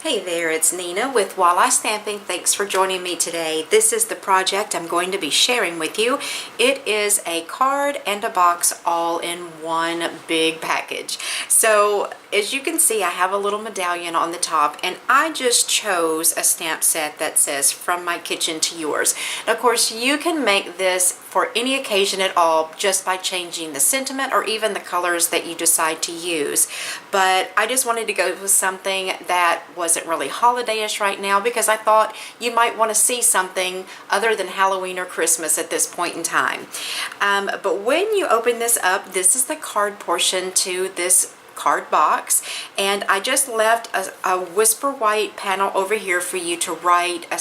Hey there, it's Nina with Walla Stamping. Thanks for joining me today. This is the project I'm going to be sharing with you. It is a card and a box all in one big package. So as you can see, I have a little medallion on the top, and I just chose a stamp set that says "From My Kitchen to Yours." And of course, you can make this for any occasion at all just by changing the sentiment or even the colors that you decide to use. But I just wanted to go with something that wasn't really holiday-ish right now because I thought you might want to see something other than Halloween or Christmas at this point in time. But when you open this up, this is the card portion to this card box, and I just left a whisper white panel over here for you to write a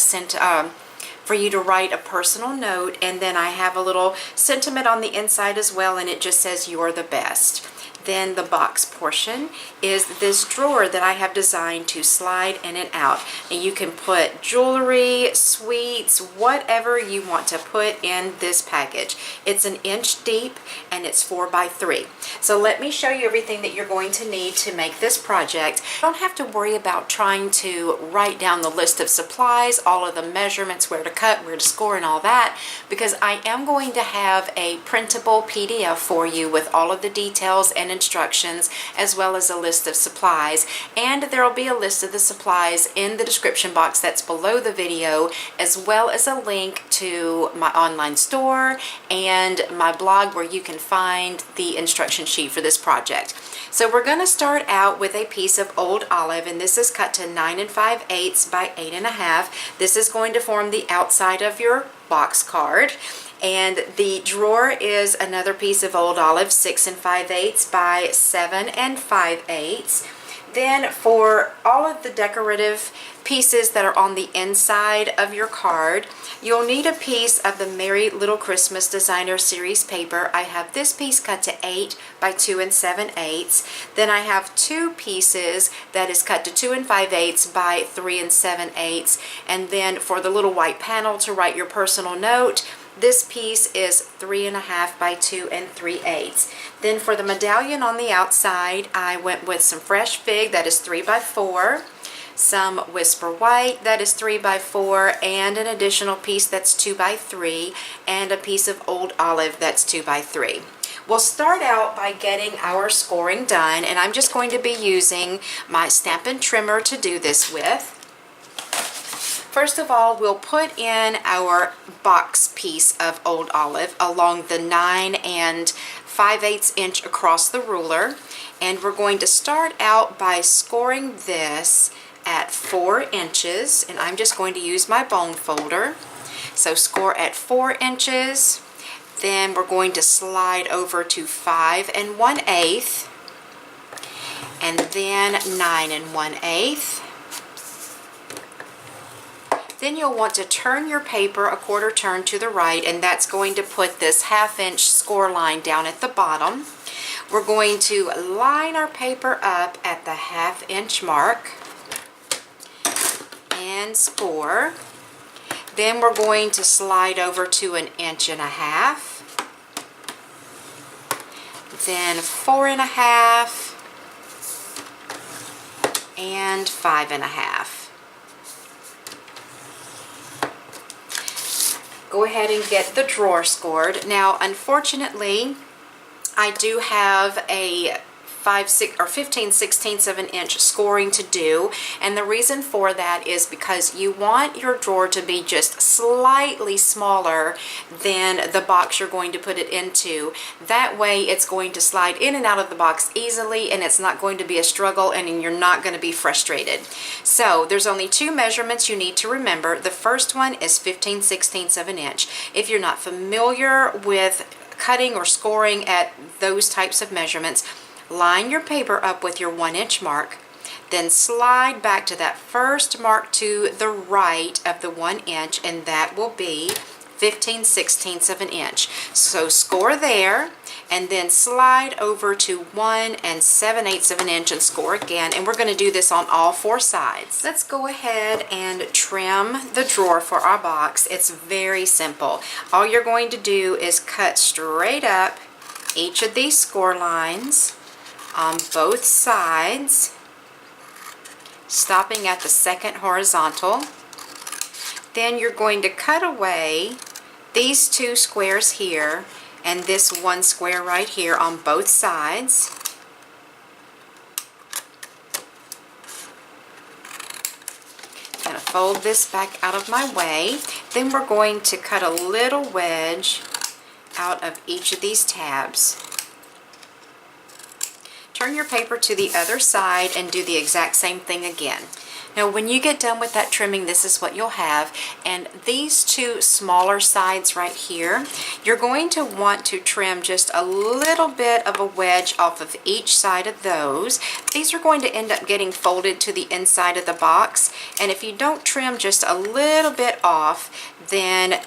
personal note, and then I have a little sentiment on the inside as well, and it just says "You're the best." Then the box portion is this drawer that I have designed to slide in and out. And you can put jewelry, sweets, whatever you want to put in this package. It's an inch deep and it's 4 by 3. So let me show you everything that you're going to need to make this project. You don't have to worry about trying to write down the list of supplies, all of the measurements, where to cut, where to score, and all that, because I am going to have a printable PDF for you with all of the details and instructions, as well as a list of supplies. And there will be a list of the supplies in the description box that's below the video, as well as a link to my online store and my blog where you can find the instruction sheet for this project. So we're going to start out with a piece of old olive, and this is cut to 9 5/8 by 8 1/2. This is going to form the outside of your box card. And the drawer is another piece of old olive, 6 5/8 by 7 5/8. Then for all of the decorative pieces that are on the inside of your card, you'll need a piece of the Merry Little Christmas Designer Series paper. I have this piece cut to 8 by 2 7/8. Then I have two pieces that is cut to 2 5/8 by 3 7/8. And then for the little white panel to write your personal note, this piece is 3 1/2 by 2 3/8. Then for the medallion on the outside, I went with some fresh fig that is 3 by 4, some whisper white that is 3 by 4, and an additional piece that's 2 by 3, and a piece of old olive that's 2 by 3. We'll start out by getting our scoring done, and I'm just going to be using my Stampin' trimmer to do this with. First of all, we'll put in our box piece of old olive along the 9 5/8 inch across the ruler, and we're going to start out by scoring this at 4 inches, and I'm just going to use my bone folder. So score at 4 inches, then we're going to slide over to 5 1/8, and then 9 1/8. Then you'll want to turn your paper a quarter turn to the right, and that's going to put this 1/2 inch score line down at the bottom. We're going to line our paper up at the 1/2 inch mark and score. Then we're going to slide over to 1 1/2 inches, then 4 1/2 and 5 1/2. Go ahead and get the drawer scored. Now, unfortunately, I do have a 15/16 of an inch scoring to do, and the reason for that is because you want your drawer to be just slightly smaller than the box you're going to put it into. That way it's going to slide in and out of the box easily, and it's not going to be a struggle, and you're not going to be frustrated. So there's only two measurements you need to remember. The first one is 15/16 of an inch. If you're not familiar with cutting or scoring at those types of measurements, line your paper up with your 1 inch mark, then slide back to that first mark to the right of the 1 inch, and that will be 15/16 of an inch. So score there, and then slide over to 1 7/8 of an inch and score again, and we're going to do this on all 4 sides. Let's go ahead and trim the drawer for our box. It's very simple. All you're going to do is cut straight up each of these score lines on both sides, stopping at the second horizontal. Then you're going to cut away these 2 squares here and this 1 square right here on both sides. I'm going to fold this back out of my way. Then we're going to cut a little wedge out of each of these tabs. Turn your paper to the other side and do the exact same thing again. Now when you get done with that trimming, this is what you'll have. And these 2 smaller sides right here, you're going to want to trim just a little bit of a wedge off of each side of those. These are going to end up getting folded to the inside of the box. And if you don't trim just a little bit off, then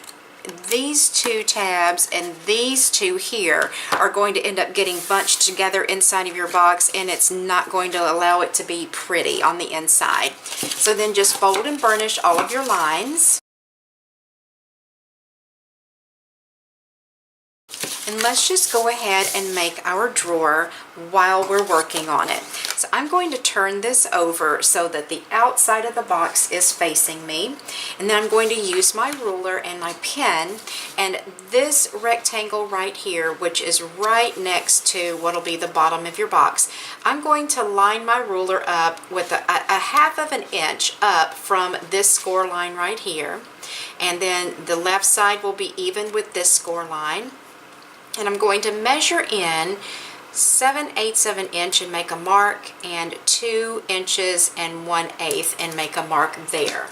these 2 tabs and these 2 here are going to end up getting bunched together inside of your box, and it's not going to allow it to be pretty on the inside. So then just fold and burnish all of your lines. And let's just go ahead and make our drawer while we're working on it. So I'm going to turn this over so that the outside of the box is facing me. And then I'm going to use my ruler and my pen. And this rectangle right here, which is right next to what will be the bottom of your box, I'm going to line my ruler up with a 1/2 of an inch up from this score line right here. And then the left side will be even with this score line. And I'm going to measure in 7/8 of an inch and make a mark, and 2 inches and 1/8 and make a mark there.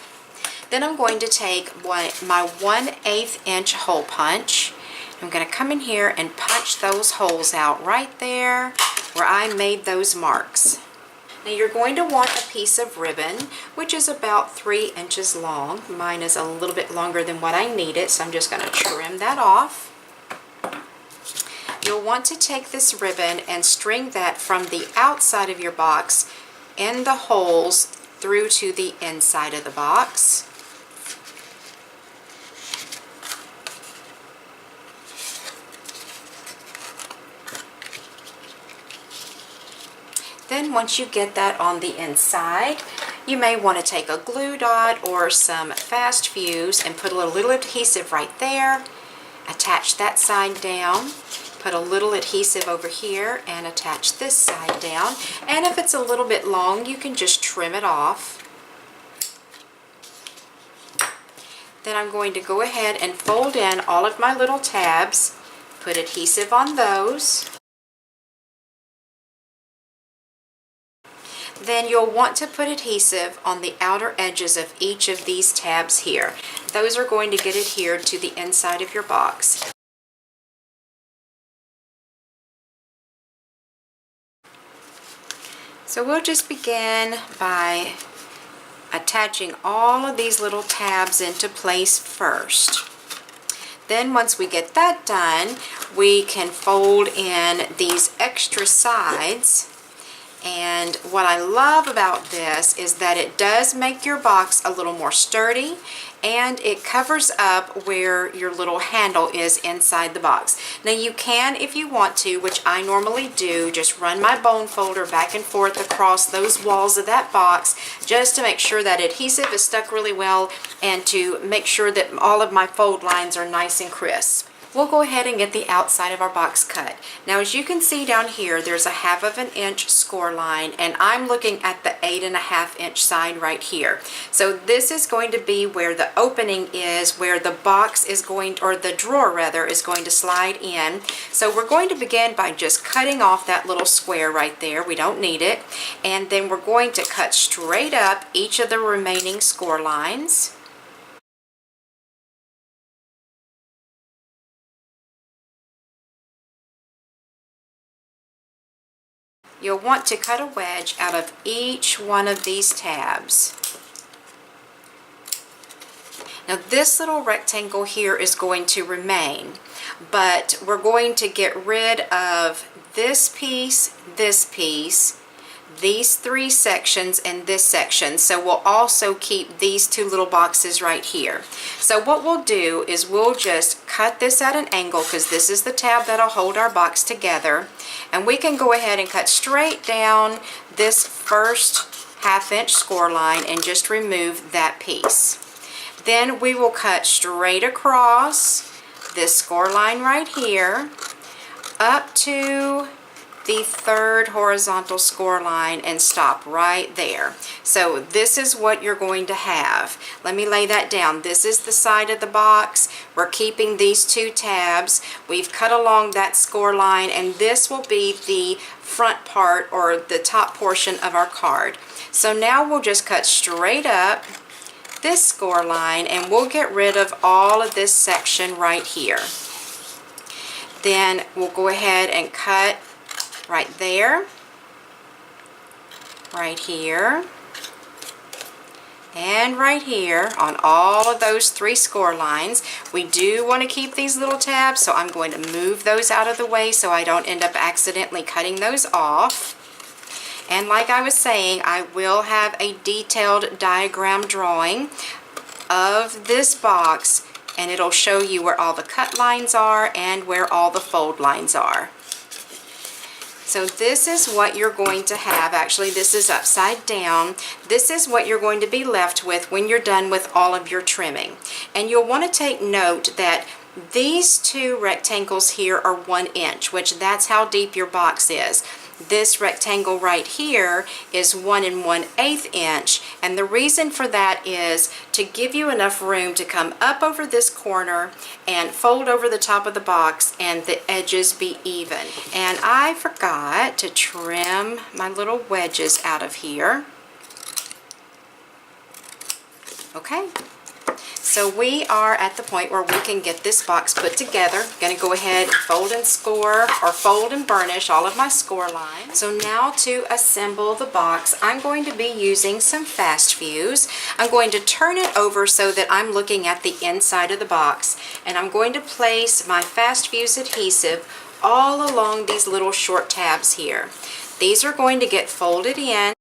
Then I'm going to take my 1/8 inch hole punch. I'm going to come in here and punch those holes out right there where I made those marks. Now you're going to want a piece of ribbon, which is about 3 inches long. Mine is a little bit longer than what I needed, so I'm just going to trim that off. You'll want to take this ribbon and string that from the outside of your box in the holes through to the inside of the box. Then once you get that on the inside, you may want to take a glue dot or some fast fuse and put a little adhesive right there. Attach that side down. Put a little adhesive over here and attach this side down. And if it's a little bit long, you can just trim it off. Then I'm going to go ahead and fold in all of my little tabs, put adhesive on those. Then you'll want to put adhesive on the outer edges of each of these tabs here. Those are going to get adhered to the inside of your box. So we'll just begin by attaching all of these little tabs into place first. Then once we get that done, we can fold in these extra sides. And what I love about this is that it does make your box a little more sturdy, and it covers up where your little handle is inside the box. Now you can, if you want to, which I normally do, just run my bone folder back and forth across those walls of that box just to make sure that adhesive is stuck really well and to make sure that all of my fold lines are nice and crisp. We'll go ahead and get the outside of our box cut. Now as you can see down here, there's a 1/2 of an inch score line, and I'm looking at the 8.5 inch side right here. So this is going to be where the opening is, where the box is going, or the drawer rather, is going to slide in. So we're going to begin by just cutting off that little square right there. We don't need it. And then we're going to cut straight up each of the remaining score lines. You'll want to cut a wedge out of each one of these tabs. Now this little rectangle here is going to remain, but we're going to get rid of this piece, these 3 sections, and this section. So we'll also keep these 2 little boxes right here. So what we'll do is we'll just cut this at an angle, because this is the tab that'll hold our box together. And we can go ahead and cut straight down this first 1/2" score line and just remove that piece. Then we will cut straight across this score line right here up to the 3rd horizontal score line and stop right there. So this is what you're going to have. Let me lay that down. This is the side of the box. We're keeping these 2 tabs. We've cut along that score line, and this will be the front part or the top portion of our card. So now we'll just cut straight up this score line and we'll get rid of all of this section right here. Then we'll go ahead and cut right there, right here, and right here on all of those 3 score lines. We do want to keep these little tabs, so I'm going to move those out of the way so I don't end up accidentally cutting those off. And like I was saying, I will have a detailed diagram drawing of this box, and it'll show you where all the cut lines are and where all the fold lines are. So this is what you're going to have. Actually, this is upside down. This is what you're going to be left with when you're done with all of your trimming. And you'll want to take note that these 2 rectangles here are 1 inch, which that's how deep your box is. This rectangle right here is 1 1/8 inch, and the reason for that is to give you enough room to come up over this corner and fold over the top of the box and the edges be even. And I forgot to trim my little wedges out of here. Okay. So we are at the point where we can get this box put together. I'm going to go ahead and fold and score, or fold and burnish all of my score lines. So now to assemble the box, I'm going to be using some fast fuse. I'm going to turn it over so that I'm looking at the inside of the box, and I'm going to place my fast fuse adhesive all along these little short tabs here. These are going to get folded in.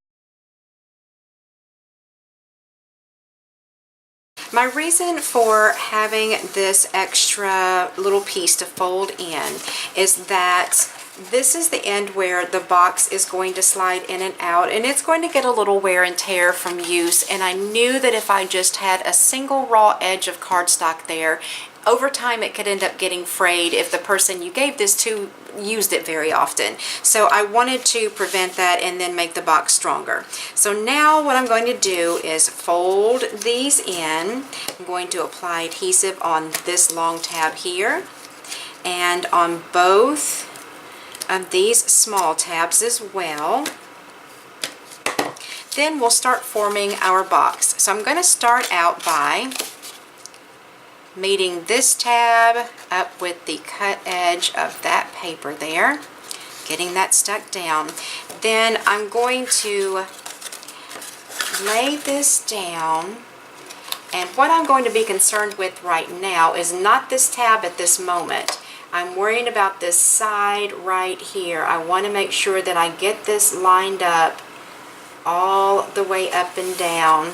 My reason for having this extra little piece to fold in is that this is the end where the box is going to slide in and out, and it's going to get a little wear and tear from use, and I knew that if I just had a single raw edge of cardstock there, over time it could end up getting frayed if the person you gave this to used it very often. So I wanted to prevent that and then make the box stronger. So now what I'm going to do is fold these in. I'm going to apply adhesive on this long tab here and on both of these small tabs as well. Then we'll start forming our box. So I'm going to start out by meeting this tab up with the cut edge of that paper there, getting that stuck down. Then I'm going to lay this down, and what I'm going to be concerned with right now is not this tab at this moment. I'm worrying about this side right here. I want to make sure that I get this lined up all the way up and down.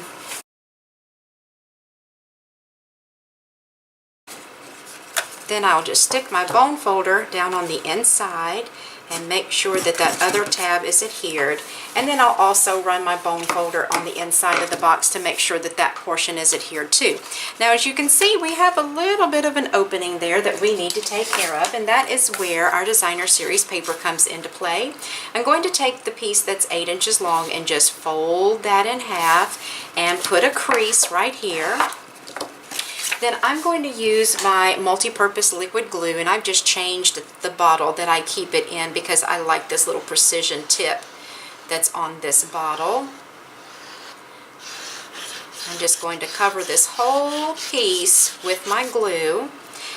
Then I'll just stick my bone folder down on the inside and make sure that that other tab is adhered. And then I'll also run my bone folder on the inside of the box to make sure that that portion is adhered too. Now, as you can see, we have a little bit of an opening there that we need to take care of, and that is where our designer series paper comes into play. I'm going to take the piece that's 8 inches long and just fold that in half and put a crease right here. Then I'm going to use my multi-purpose liquid glue, and I've just changed the bottle that I keep it in because I like this little precision tip that's on this bottle. I'm just going to cover this whole piece with my glue,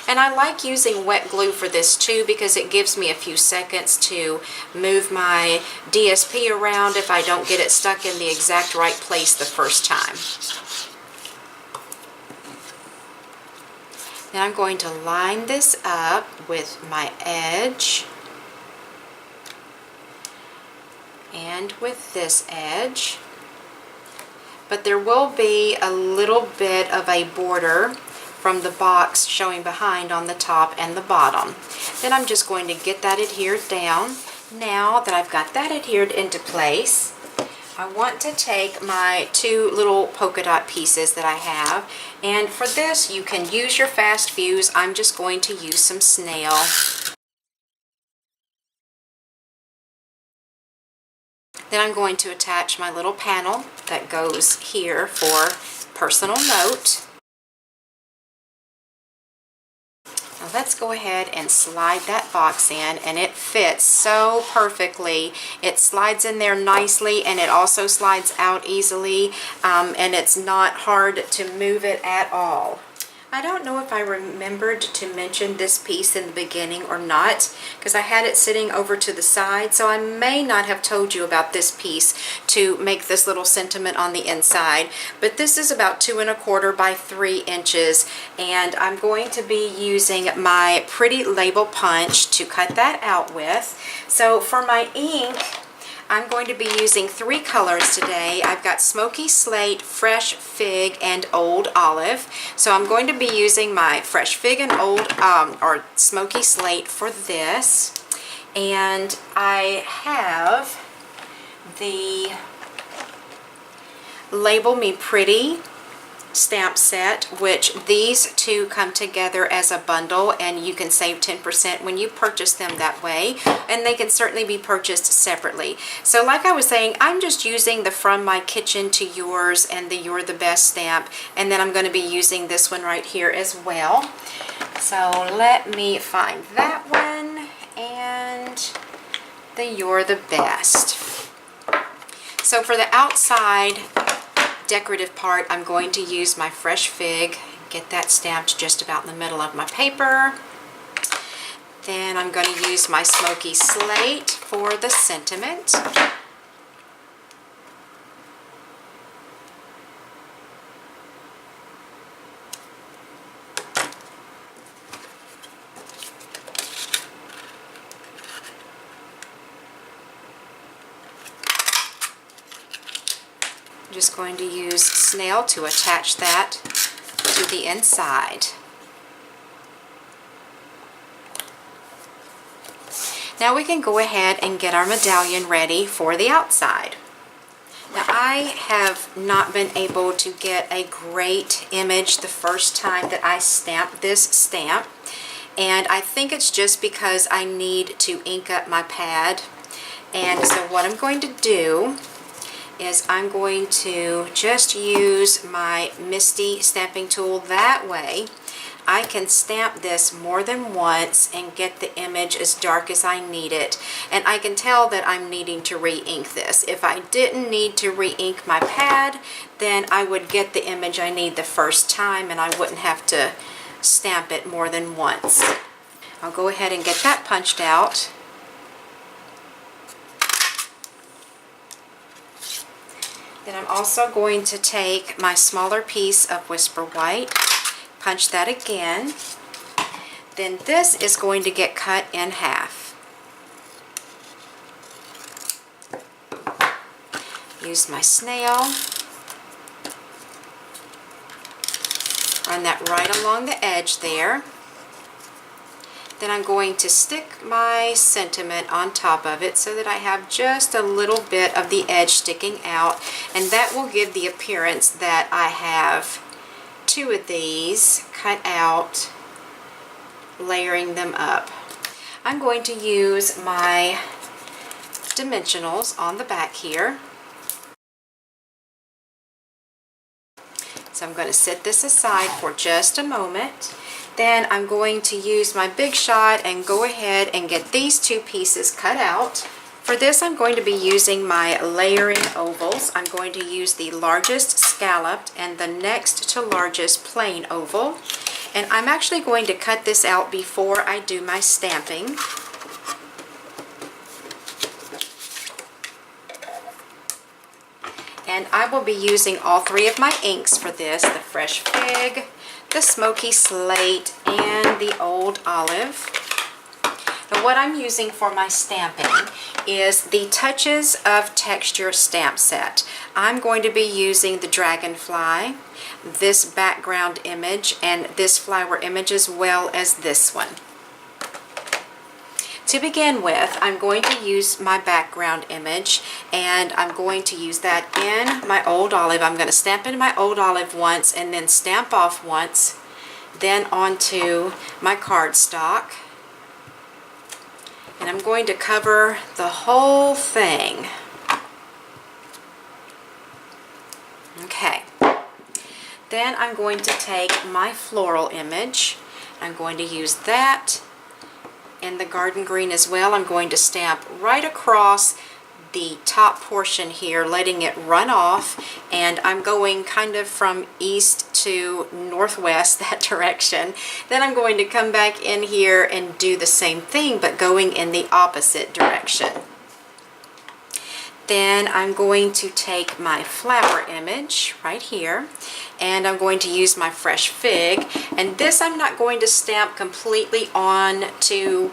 and I like using wet glue for this too because it gives me a few seconds to move my DSP around if I don't get it stuck in the exact right place the first time. Now I'm going to line this up with my edge and with this edge, but there will be a little bit of a border from the box showing behind on the top and the bottom. Then I'm just going to get that adhered down. Now that I've got that adhered into place, I want to take my 2 little polka dot pieces that I have, and for this you can use your fast fuse. I'm just going to use some snail. Then I'm going to attach my little panel that goes here for personal note. Now let's go ahead and slide that box in, and it fits so perfectly. It slides in there nicely, and it also slides out easily, and it's not hard to move it at all. I don't know if I remembered to mention this piece in the beginning or not, because I had it sitting over to the side, so I may not have told you about this piece to make this little sentiment on the inside. But this is about 2 1/4 by 3 inches, and I'm going to be using my pretty label punch to cut that out with. So for my ink, I'm going to be using 3 colors today. I've got Smoky Slate, Fresh Fig, and Old Olive. So I'm going to be using my Fresh Fig and Old or Smoky Slate for this. And I have the Label Me Pretty stamp set, which these 2 come together as a bundle, and you can save 10% when you purchase them that way, and they can certainly be purchased separately. So like I was saying, I'm just using the From My Kitchen to Yours and the You're the Best stamp, and then I'm going to be using this one right here as well. So let me find that one and the You're the Best. So for the outside decorative part, I'm going to use my Fresh Fig, get that stamped just about in the middle of my paper. Then I'm going to use my Smoky Slate for the sentiment. I'm just going to use snail to attach that to the inside. Now we can go ahead and get our medallion ready for the outside. Now I have not been able to get a great image the first time that I stamped this stamp, and I think it's just because I need to ink up my pad. And so what I'm going to do is I'm going to just use my Misty stamping tool. That way I can stamp this more than once and get the image as dark as I need it. And I can tell that I'm needing to re-ink this. If I didn't need to re-ink my pad, then I would get the image I need the first time, and I wouldn't have to stamp it more than once. I'll go ahead and get that punched out. Then I'm also going to take my smaller piece of Whisper White, punch that again. Then this is going to get cut in half. Use my snail. Run that right along the edge there. Then I'm going to stick my sentiment on top of it so that I have just a little bit of the edge sticking out, and that will give the appearance that I have 2 of these cut out, layering them up. I'm going to use my dimensionals on the back here. So I'm going to set this aside for just a moment. Then I'm going to use my Big Shot and go ahead and get these 2 pieces cut out. For this I'm going to be using my layering ovals. I'm going to use the largest scalloped and the next to largest plain oval. And I'm actually going to cut this out before I do my stamping. And I will be using all 3 of my inks for this, the Fresh Fig, the Smoky Slate, and the Old Olive. Now what I'm using for my stamping is the Touches of Texture stamp set. I'm going to be using the Dragonfly, this background image, and this flower image, as well as this one. To begin with, I'm going to use my background image, and I'm going to use that in my old olive. I'm going to stamp in my old olive once and then stamp off once, then onto my cardstock. And I'm going to cover the whole thing. Okay. Then I'm going to take my floral image. I'm going to use that in the garden green as well. I'm going to stamp right across the top portion here, letting it run off, and I'm going kind of from east to northwest, that direction. Then I'm going to come back in here and do the same thing, but going in the opposite direction. Then I'm going to take my flower image right here, and I'm going to use my fresh fig, and this I'm not going to stamp completely on to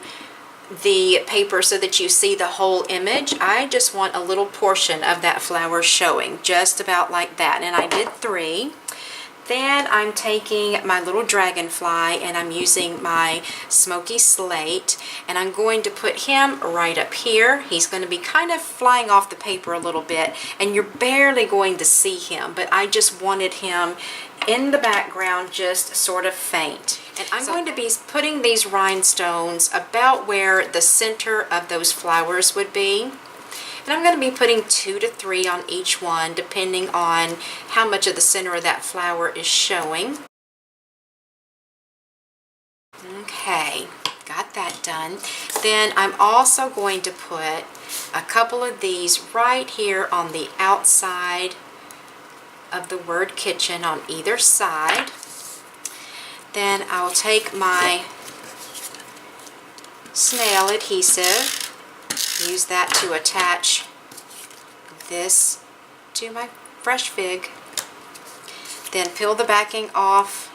the paper so that you see the whole image. I just want a little portion of that flower showing, just about like that, and I did 3. Then I'm taking my little dragonfly and I'm using my smoky slate, and I'm going to put him right up here. He's going to be kind of flying off the paper a little bit, and you're barely going to see him, but I just wanted him in the background, just sort of faint. And I'm going to be putting these rhinestones about where the center of those flowers would be. And I'm going to be putting 2 to 3 on each one, depending on how much of the center of that flower is showing. Okay, got that done. Then I'm also going to put a couple of these right here on the outside of the word kitchen on either side. Then I'll take my snail adhesive, use that to attach this to my fresh fig, then peel the backing off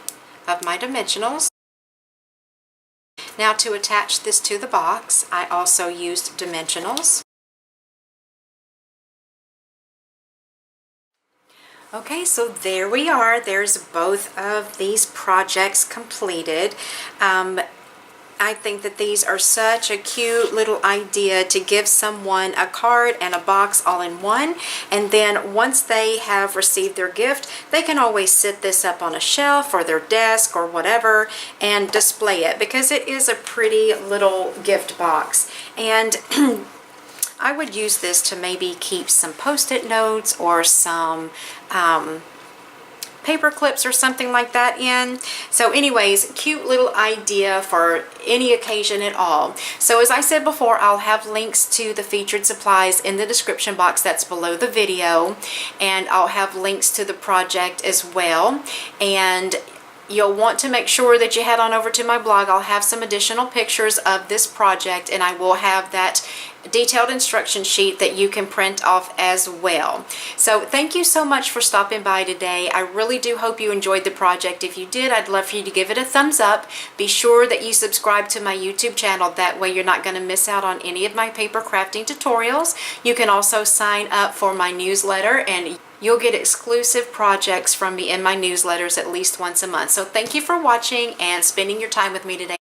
of my dimensionals. Now to attach this to the box, I also used dimensionals. Okay, so there we are. There's both of these projects completed. I think that these are such a cute little idea to give someone a card and a box all in one, and then once they have received their gift, they can always sit this up on a shelf or their desk or whatever and display it, because it is a pretty little gift box. And I would use this to maybe keep some post-it notes or some paper clips or something like that in. So anyways, cute little idea for any occasion at all. So as I said before, I'll have links to the featured supplies in the description box that's below the video, and I'll have links to the project as well. And you'll want to make sure that you head on over to my blog. I'll have some additional pictures of this project, and I will have that detailed instruction sheet that you can print off as well. So thank you so much for stopping by today. I really do hope you enjoyed the project. If you did, I'd love for you to give it a thumbs up. Be sure that you subscribe to my YouTube channel. That way you're not going to miss out on any of my paper crafting tutorials. You can also sign up for my newsletter, and you'll get exclusive projects from me in my newsletters at least once a month. So thank you for watching and spending your time with me today.